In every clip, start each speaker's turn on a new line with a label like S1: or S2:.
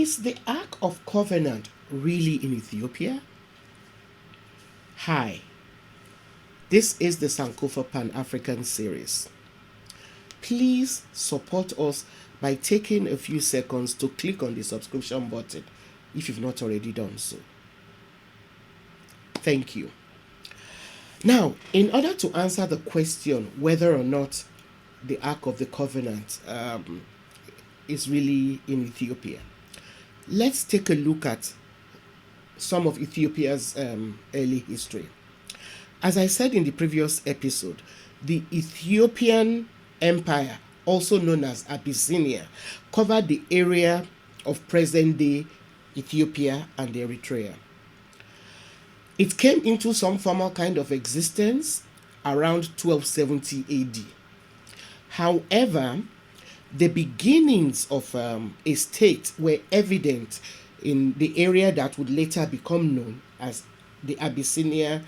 S1: Is the Ark of Covenant really in Ethiopia? Hi, this is the Sankofa Pan-African series. Please support us by taking a few seconds to click on the subscription button if you've not already done so. Thank you. Now, in order to answer the question whether or not the Ark of the Covenant is really in Ethiopia, let's take a look at some of Ethiopia's early history. As I said in the previous episode, the Ethiopian Empire, also known as Abyssinia, covered the area of present-day Ethiopia and Eritrea. It came into some formal kind of existence around 1270 AD. However, the beginnings of a state were evident in the area that would later become known as Abyssinia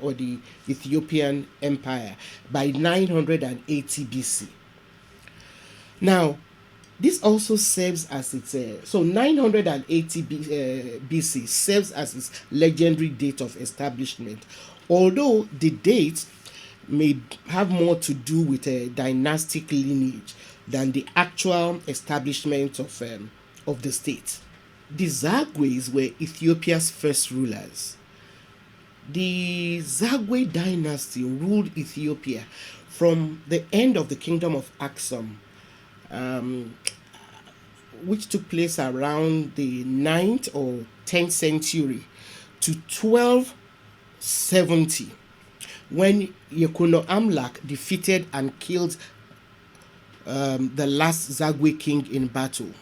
S1: or the Ethiopian Empire by 980 BC. Now, this also serves as its 980 BC serves as its legendary date of establishment, although the date may have more to do with a dynastic lineage than the actual establishment of the state. The Zagwes were Ethiopia's first rulers. The Zagwe dynasty ruled Ethiopia from the end of the kingdom of Aksum, which took place around the 9th or 10th century, to 1270, when Yekuno Amlak defeated and killed the last Zagwe king in battle.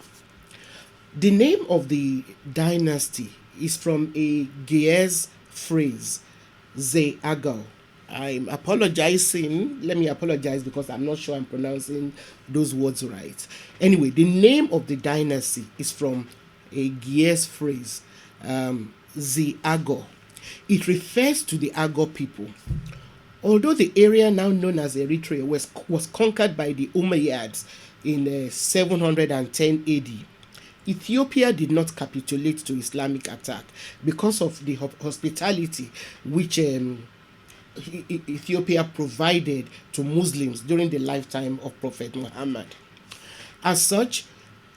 S1: The name of the dynasty is from a Ge'ez phrase, Ze Agal. I'm apologizing. Let me apologize because I'm not sure I'm pronouncing those words right. Anyway, the name of the dynasty is from a Ge'ez phrase, Ze Agal. It refers to the Agal people. Although the area now known as Eritrea was conquered by the Umayyads in 710 AD, Ethiopia did not capitulate to Islamic attack because of the hospitality which Ethiopia provided to Muslims during the lifetime of Prophet Muhammad. As such,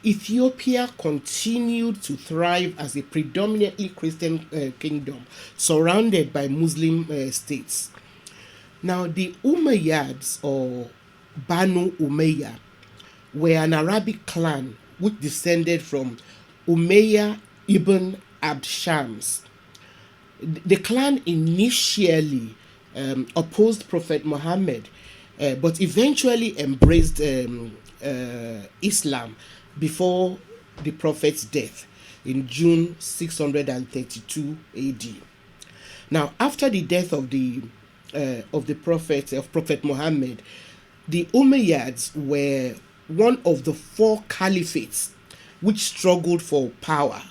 S1: Ethiopia continued to thrive as a predominantly Christian kingdom surrounded by Muslim states. Now, the Umayyads, or Banu Umayya, were an Arabic clan which descended from Umayya ibn Abd Shams. The clan initially opposed Prophet Muhammad, but eventually embraced Islam before the Prophet's death in June 632 AD. Now, after the death of Prophet Muhammad, the Umayyads were one of the four caliphates which struggled for power.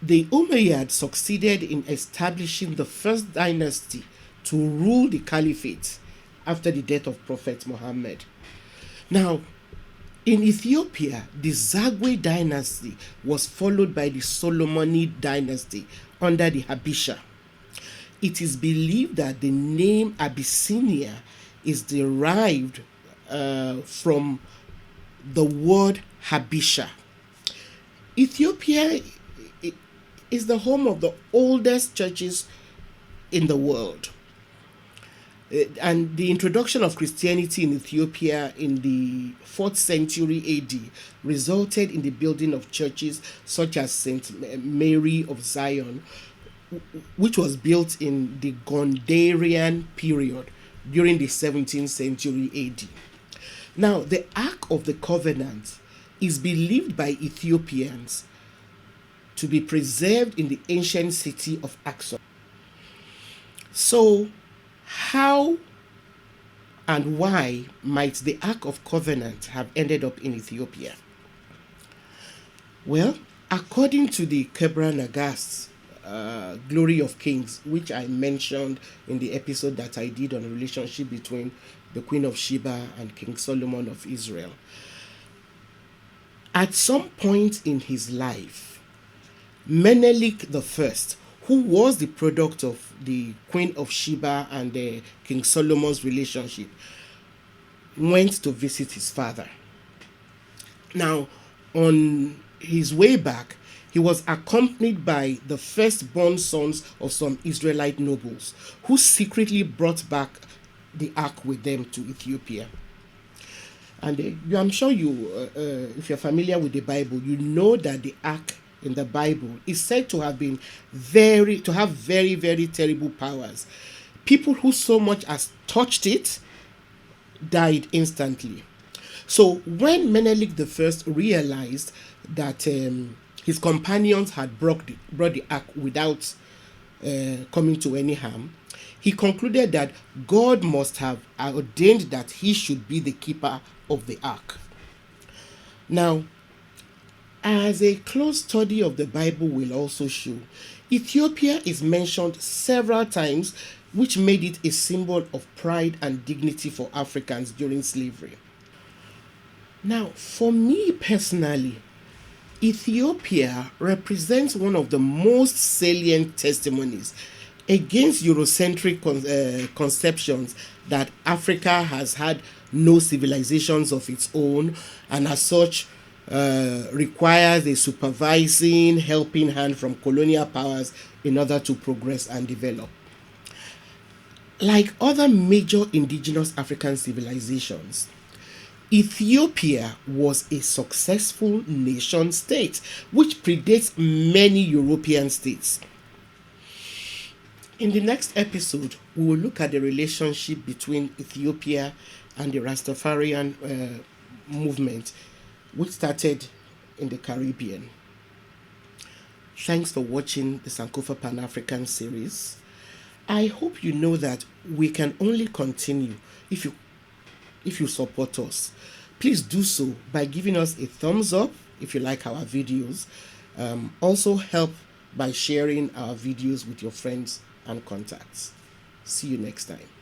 S1: The Umayyads succeeded in establishing the first dynasty to rule the caliphate after the death of Prophet Muhammad. Now, in Ethiopia, the Zagwe dynasty was followed by the Solomonid dynasty under the Habesha. It is believed that the name Abyssinia is derived from the word Habesha. Ethiopia is the home of the oldest churches in the world. And the introduction of Christianity in Ethiopia in the 4th century AD resulted in the building of churches such as St. Mary of Zion, which was built in the Gondarian period during the 17th century AD. Now, the Ark of the Covenant is believed by Ethiopians to be preserved in the ancient city of Aksum. So, how and why might the Ark of Covenant have ended up in Ethiopia? Well, according to the Kebra Nagast, Glory of Kings, which I mentioned in the episode that I did on the relationship between the Queen of Sheba and King Solomon of Israel, At some point in his life, Menelik the First, who was the product of the Queen of Sheba and King Solomon's relationship, went to visit his father. Now, on his way back, he was accompanied by the firstborn sons of some Israelite nobles who secretly brought back the ark with them to Ethiopia. And I'm sure if you're familiar with the Bible, you know that the ark in the Bible is said to have very, very terrible powers. People who so much as touched it died instantly. So when Menelik the First realized that his companions had brought the ark without coming to any harm, he concluded that God must have ordained that he should be the keeper of the ark. Now, as a close study of the Bible will also show, Ethiopia is mentioned several times, which made it a symbol of pride and dignity for Africans during slavery. Now, for me personally, Ethiopia represents one of the most salient testimonies against Eurocentric conceptions that Africa has had no civilizations of its own, and as such requires a supervising, helping hand from colonial powers in order to progress and develop. Like other major indigenous African civilizations, Ethiopia was a successful nation state which predates many European states. In the next episode, we will look at the relationship between Ethiopia and the Rastafarian movement, which started in the Caribbean. Thanks for watching the Sankofa Pan-African series. I hope you know that we can only continue if you support us. Please do so by giving us a thumbs up if you like our videos. Also help by sharing our videos with your friends and contacts. See you next time.